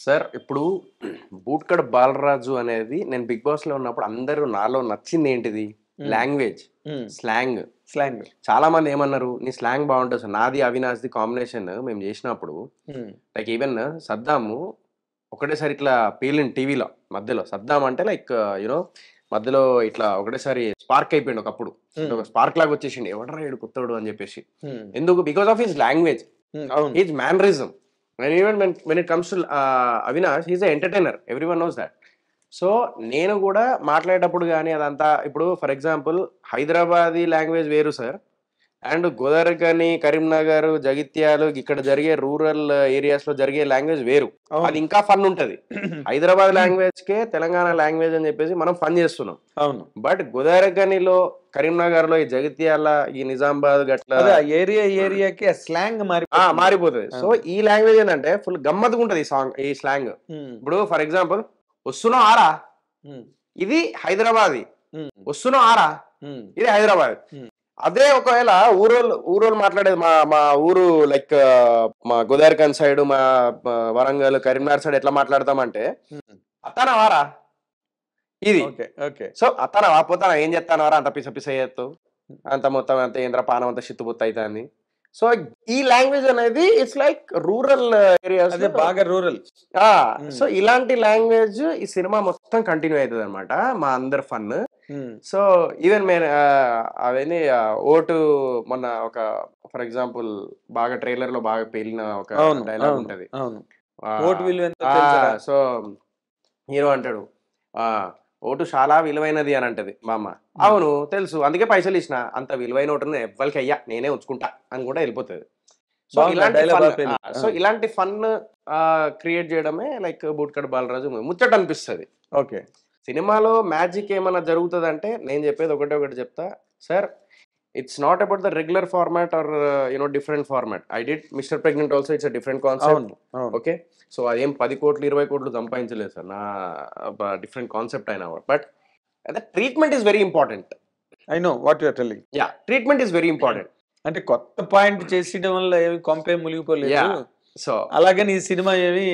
Sir ఇప్పుడు బూట్‌కడ్ బాలరాజు అనేది నేను 'బిగ్ బాస్‌లో' ఉన్నప్పుడు అందరూ నాలో నచ్చింది ఏంటిది? హ్మ్. లాంగ్వేజ్, హ్మ్. స్లాంగ్. స్లాంగ్. చాలా మంది ఏమన్నారు? నీ స్లాంగ్ బావుంటది సార్. నాది, అవినాష్‌ది కాంబినేషన్ మేము జేసినప్పుడు హ్మ్. లైక్ ఈవెన్ సద్దాము ఒకటేసారి ఇట్లా పేలిండు టీవీలో మధ్యలో. సద్దాం అంటే లైక్ మధ్యలో ఇట్లా ఒకటేసారి స్పార్క్ అయిపోయిండు ఒకప్పుడు. అంటే హ్మ్. ఒక స్పార్క్ లాగా వచ్చేసిండు. ఎవడ్రా ఈడు కొత్తోడు అని జెప్పేసి. హ్మ్. ఎందుకు? Because of his language. అవును. His mannerism. And even when it comes to Avinash, he's an entertainer. Everyone knows that. So నేను కూడా మాట్లాడేటప్పుడు కానీ అదంతా ఇప్పుడు ఫర్ ఎగ్జాంపుల్ హైదరాబాదీ లాంగ్వేజ్ వేరు సార్. అండ్ గోదావరి కానీ కరీంనగర్ జగిత్యాలు ఇక్కడ జరిగే రూరల్ ఏరియాస్లో జరిగే లాంగ్వేజ్ వేరు. అవును. అది ఇంకా ఫన్ ఉంటుంది. హైదరాబాద్ లాంగ్వేజ్కే తెలంగాణ లాంగ్వేజ్ అని చెప్పేసి మనం ఫన్ చేస్తున్నాం. అవును. బట్ గోదావరి గనిలో కరీంనగర్లో ఈ జగిత్యాల ఈ నిజామాబాద్ గట్ల అదే ఏరియాకి ఆ స్లాంగ్ మారిపోతుంది. మారిపోతుంది. సో అవును. ఈ లాంగ్వేజ్ ఏంటంటే ఫుల్ గమ్మత్తుగా ఉంటది ఈ స్లాంగ్. హ్మ్. ఇప్పుడు ఫర్ ఎగ్జాంపుల్ వస్తున్నావు ఆరా, హ్మ్. ఇది హైదరాబాదీ. హ్మ్. వస్తున్నావు ఆరా, హ్మ్. ఇది హైదరాబాద్. హ్మ్. అదే ఒకవేళ ఊరోళ్ళు మాట్లాడేది మా మా ఊరు లైక్ మా గోదావరిఖన్ సైడ్ మా వరంగల్ కరీంనగర్ సైడ్ ఎట్లా మాట్లాడతామంటే హ్మ్. అత్తానా వారా ఇది. ఓకే. ఓకే. సో అత్తానా పోతానా ఏం చేస్తాను వారా అంత పిస పిస చేస్తావు అంత మొత్తం అంత ఏంద్ర పానం అంత చిత్తుబుత్త అవుతుంది. సో ఈ లాంగ్వేజ్ అనేది ఇట్స్ లైక్ రూరల్ ఏరియాస్. అదే బాగా రూరల్. సో ఇలాంటి లాంగ్వేజ్ ఈ సినిమా మొత్తం కంటిన్యూ అవుతుంది అనమాట. మా అందరి ఫన్. హ్మ్. సో ఈవెన్ మేము అవన్నీ ఓటు మొన్న ఒక ఫర్ ఎగ్జాంపుల్ బాగా ట్రైలర్ లో బాగా పేలిన ఒక అవును. డైలాగ్ అవును. ఉంటది. అవును. ఓటు విలువ ఎంతో తెలుసరా? సో హీరో అంటాడు ఆ ఓటు చాలా విలువైనది అని అంటది మా అమ్మ. అవును తెలుసు అందుకే పైసలు ఇచ్చిన అంత విలువైన ఓటుని ఎవ్వరికి అయ్యా నేనే ఉంచుకుంటా అని కూడా వెళ్ళిపోతుంది. సో బాగుంది. ఇలాంటి డైలాగ్ ఫన్ బాగా పేలింది. సో ఇలాంటి ఫన్ క్రియేట్ చేయడమే లైక్ బూట్‌కడ్ బాలరాజు ముచ్చట అనిపిస్తుంది. ఓకే. సినిమాలో మ్యాజిక్ ఏమన్నా జరుగుతుందంటే నేను చెప్పేది ఒకటి చెప్తా sir. It's not about the regular format or different format. I did mister pregnant also it's different concept. అవును. అవును. ఓకే. సో అదేం 10 కోట్లు 20 కోట్లు సంపాదించలేదు సార్ నా డిఫరెంట్ కాన్సెప్ట్ అయినా but treatment is very important. I know what you are telling. Treatment is very important. అంటే కొత్త పాయింట్ చేసేయడం వల్ల ఏమి కొంపేం మునిగిపోలేదు. సో అలాగని ఈ సినిమా ఏమి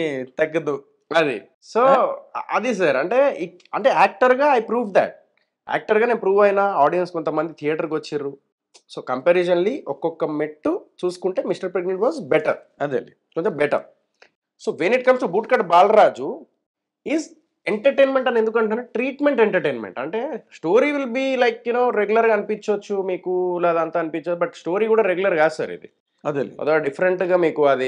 తగ్గదు. అది సో అది సార్ అంటే అంటే యాక్టర్గా ఐ ప్రూవ్ దాట్. యాక్టర్గా నేను ప్రూవ్ అయినా ఆడియన్స్ కొంతమంది థియేటర్కి వచ్చిర్రు. సో కంపారిజన్లీ ఒక్కొక్క మెట్టు చూసుకుంటే మిస్టర్ ప్రెగ్నెంట్ వాజ్ బెటర్. అదే. కొంచెం better. So when it comes to bootcut Balaraju is entertainment అని ఎందుకంటే ట్రీట్మెంట్ ఎంటర్టైన్మెంట్. అంటే స్టోరీ విల్ బీ లైక్ రెగ్యులర్గా అనిపించవచ్చు మీకు లేదంతా అనిపించవచ్చు బట్ స్టోరీ కూడా రెగ్యులర్ కాదు సార్ ఇది. అదే. అదో డిఫరెంట్గా మీకు అది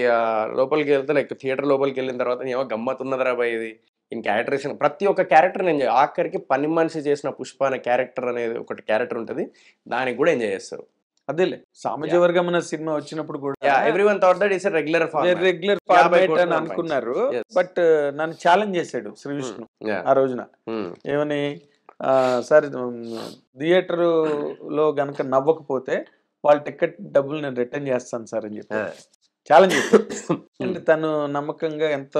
లోపలికి వెళ్తే లైక్ థియేటర్ లోపలికి వెళ్ళిన తర్వాత ఏమో గమ్మత్ ఉన్నదిరా బాయ్ ఇది. ఇన్ క్యారెక్టరేషన్ ప్రతి ఒక్క క్యారెక్టర్ నేను ఆఖరికి పని మనిషి చేసిన పుష్ప అనే క్యారెక్టర్ అనేది ఒకటి క్యారెక్టర్ ఉంటుంది. దానికి కూడా ఎంజాయ్ చేస్తారు. అదేలే సామాజిక సినిమా వచ్చినప్పుడు కూడా everyone thought that is a regular regular format అని అనుకున్నారు. బట్ నన్ను ఛాలెంజ్ చేశాడు శ్రీ విష్ణు ఆ రోజున. ఏమని సార్ థియేటర్ లో గనక నవ్వకపోతే వాళ్ళ టికెట్ డబ్బులు నేను రిటర్న్ చేస్తాను సార్ అని చెప్పి ఛాలెంజ్ చేశాడు. అంటే తను నమ్మకంగా ఎంత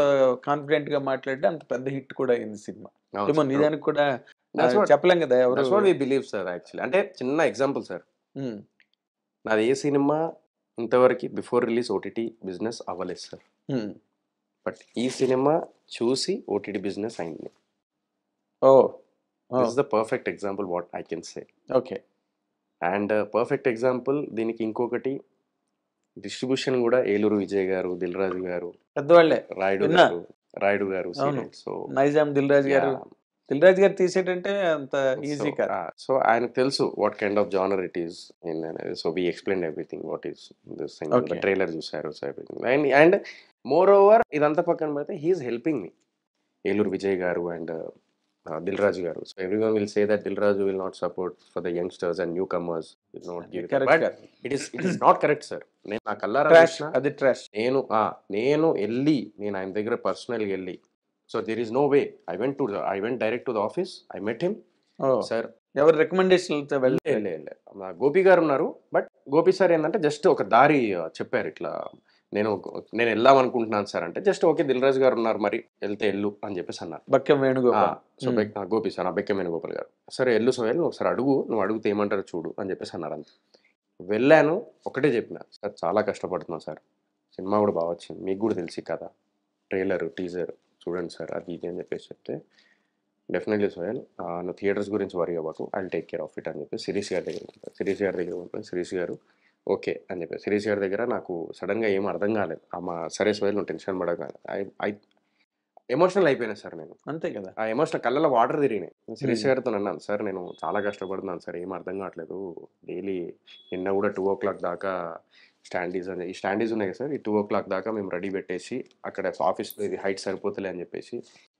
కాన్ఫిడెంట్ గా మాట్లాడితే అంత పెద్ద హిట్ కూడా అయింది సినిమా. ఏమో నిజానికి కూడా చెప్పలేం కదా ఎవరు బిలీవ్ సార్. యాక్చువల్లీ అంటే చిన్న ఎగ్జాంపుల్ సార్. నాది ఏ సినిమా ఇంతవరకు బిఫోర్ రిలీజ్ ఓటీటీ బిజినెస్ అవ్వలేదు సార్. బట్ ఈ సినిమా చూసి ఓటీటీ బిజినెస్ అయింది. This is the perfect example what I can say. Okay. And perfect example దీనికి ఇంకొకటి డిస్ట్రిబ్యూషన్ కూడా ఏలూరు విజయ్ గారు, దిల్ రాజు గారు, పెద్దవాళ్ళే, రాయుడు గారు. సో నైజాం దిల్ రాజు గారు తీసేటంటే అంత ఈజీ కాదు. సో ఆయనకు తెలుసు what kind of genre it is. So we explain everything what is this thing. Trailer చూసారు. So everything and more over ఇదంతా పక్కన పెడితే he's helping me Eluru Vijay garu and Dil Raju garu. So everyone will say that Dil Raju will not support for the youngsters and newcomers. Will not give it. But it is not correct sir. నేను నా కల్లారా అది trash. నేను వెళ్ళి నేను ఆయన దగ్గర పర్సనల్గా వెళ్ళి so there is no way. I went direct to the office. I met him. Sir ఎవరు రికమెండేషన్ వెళ్ళే గోపి గారు ఉన్నారు. బట్ గోపి సార్ ఏంటంటే జస్ట్ ఒక దారి చెప్పారు. ఇట్లా నేను వెళ్దాం అనుకుంటున్నాను సార్ అంటే జస్ట్ ఓకే దిల్ రాజు గారు ఉన్నారు మరి వెళ్తే వెళ్ళు అని చెప్పేసి అన్నారు. బక్కెం వేణుగోపాల్. సో గోపి సార్ బెక్కెం వేణుగోపాల్ గారు సరే వెళ్ళు సోహెల్ నువ్వు ఒకసారి నువ్వు అడిగితే ఏమంటారు చూడు అని చెప్పేసి అన్నారు. అంత వెళ్ళాను. ఒకటే చెప్పిన సార్ చాలా కష్టపడుతున్నాను సార్. సినిమా కూడా బాగా వచ్చింది. మీకు కూడా తెలిసి కదా ట్రైలర్ టీజర్ చూడండి సార్ అది ఇది అని చెప్పేసి చెప్తే, డెఫినెట్లీ సోహెల్ నువ్వు థియేటర్స్ గురించి వరీ అవ్వకు, I will take care of it అని చెప్పి శిరీష్ గారి దగ్గర ఉంటారు. శిరీష్ గారి దగ్గర ఉంటుంది. శిరీష్ గారు ఓకే అని చెప్పి శిరీష్ గారి దగ్గర నాకు సడన్గా ఏం అర్థం కాలేదు. సరే సోహెల్ నువ్వు టెన్షన్ పడక, ఐ ఎమోషనల్ అయిపోయినా సార్ నేను. అంతే కదా, ఆ ఎమోషనల్ కళ్ళలో వాటర్ తిరిగినాయి. శిరీష్ గారితో అన్నాను, సార్ నేను చాలా కష్టపడుతున్నాను సార్, ఏం అర్థం కావట్లేదు. డైలీ నిన్న కూడా 2 o'clock దాకా స్టాండీస్ అని, ఈ స్టాండీస్ ఉన్నాయి కదా సార్, ఈ 2 o'clock దాకా మేము రెడీ పెట్టేసి అక్కడ ఆఫీస్లో ఇది హైట్ సరిపోతలే అని చెప్పేసి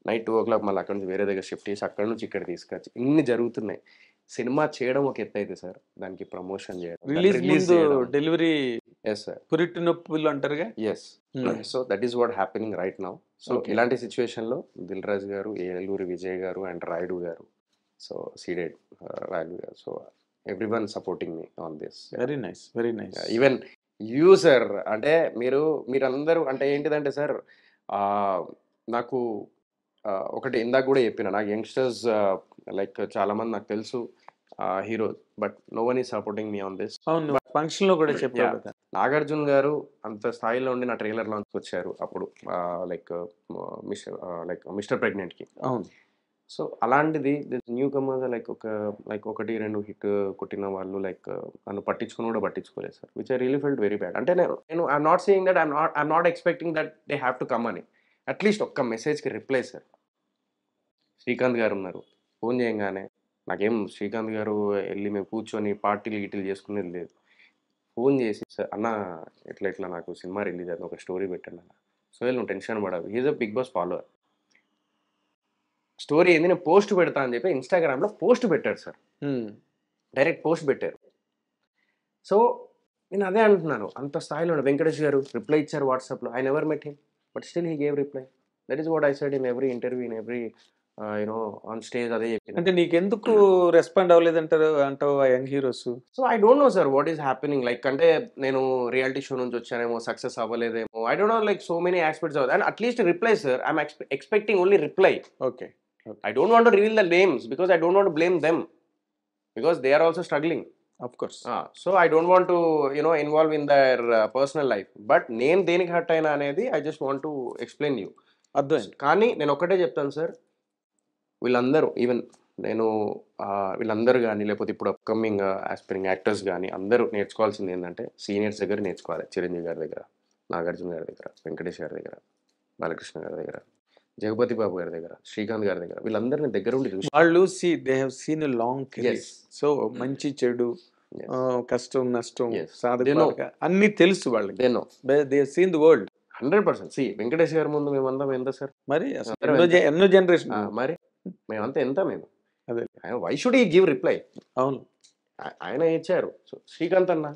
నైట్ 2 o'clock మళ్ళీ అక్కడ నుంచి వేరే దగ్గర షిఫ్ట్ చేసి అక్కడ నుంచి ఇక్కడ తీసుకొచ్చి ఇన్ని జరుగుతున్నాయి. సినిమా చేయడం ఒక ఎత్తు అయితే సార్, దానికి ప్రమోషన్ చేయడం, రిలీజ్ డెలివరీ, ఎస్ సార్, పురిటి నొప్పులు అంటారుగా, yes. So that is what happening right now. So ఇలాంటి సిచ్యువేషన్లో దిల్ రాజు గారు, ఏలూరి విజయ్ గారు అండ్ రాయుడు గారు, సో సీడెడ్ రాయుడు గారు, so everyone supporting me on this. Very nice, very nice. Even you sir, అంటే మీరందరూ అంటే ఏంటిదంటే సార్, నాకు ఒకటి ఇందాక కూడా చెప్పిన, నాకు యంగ్స్టర్స్ లైక్ చాలామంది నాకు తెలుసు hero, but no one is supporting me on this. అవును, ఫంక్షన్ లో కూడా చెప్పారు. నాగార్జున గారు అంత స్థాయిలో ఉండి నా ట్రైలర్ లాంచ్ వచ్చారు అప్పుడు, లైక్ మిస్టర్ ప్రెగ్నెంట్కి. అవును. సో అలాంటిది న్యూ కమర్స్ లైక్ ఒకటి రెండు హిట్ కొట్టిన వాళ్ళు లైక్ నన్ను పట్టించుకుని కూడా పట్టించుకోలేదు sir, which I really felt very bad. అంటే నేను I'm not saying that I'm not expecting that they have to come అని, అట్లీస్ట్ ఒక్క మెసేజ్కి రిప్లై సార్. శ్రీకాంత్ గారు ఉన్నారు, ఫోన్ చేయంగానే నాకేం శ్రీకాంత్ గారు వెళ్ళి మేము కూర్చొని పార్టీలు గిటీలు చేసుకునేది లేదు, ఫోన్ చేసి సార్ అన్న ఎట్లా నాకు సినిమా రిలీజ్ అవుతుంది, ఒక స్టోరీ పెట్టండి అన్న. సో నువ్వు టెన్షన్ పడవు, he's a Bigg Boss follower. Story ఏంది, నేను పోస్ట్ పెడతా అని చెప్పి ఇన్స్టాగ్రామ్లో పోస్ట్ పెట్టాడు సార్, డైరెక్ట్ పోస్ట్ పెట్టారు. సో నేను అదే అంటున్నాను, అంత స్థాయిలో వెంకటేష్ గారు రిప్లై ఇచ్చారు వాట్సాప్లో, I never met him but still he gave reply. That is what I said in every interview, in every on stage అదే చెప్పిన. అంటే నీకెందుకు రెస్పాండ్ అవ్వలేదంటారు అంటావు ఆ young heroes? So I don't know sir what is happening, like అంటే నేను reality show నుంచి వచ్చానేమో, సక్సెస్ అవ్వలేదేమో, I don't know, like so many aspects of and at least reply sir, I'm expecting only reply. Okay, I don't want to reveal the names because I don't want to blame them because they are also struggling. Of course. So I don't want to involve in their personal life. But name దేనికి hurt అయినా అనేది I just want to explain you. అర్థం. కానీ నేను ఒకటే చెప్తాను sir, వీళ్ళందరూ even నేను వీళ్ళందరూ కానీ లేకపోతే ఇప్పుడు అప్కమింగ్ ఆస్పిరింగ్ యాక్టర్స్ కానీ అందరూ నేర్చుకోవాల్సింది ఏంటంటే సీనియర్స్ దగ్గర నేర్చుకోవాలి. చిరంజీవి గారి దగ్గర, నాగార్జున గారి దగ్గర, వెంకటేష్ గారి దగ్గర, బాలకృష్ణ గారి దగ్గర, జగపతి బాబు గారి దగ్గర, శ్రీకాంత్ గారి దగ్గర, వీళ్ళందరినీ దగ్గర ఉండి చూసి వాళ్ళు they have seen a long career. So మంచి చెడు, కష్టం నష్టం, సాధక అన్ని తెలుసు వాళ్ళకి. They have seen the world 100%. C Venkatesh గారి ముందు మేమంతా ఎంత సార్, మరి ఎన్నో జనరేషన్, మరి మేమంతా ఎంత అదే why should he give reply? అవును, ఆయన ఇచ్చారు. సో శ్రీకాంత్ అన్న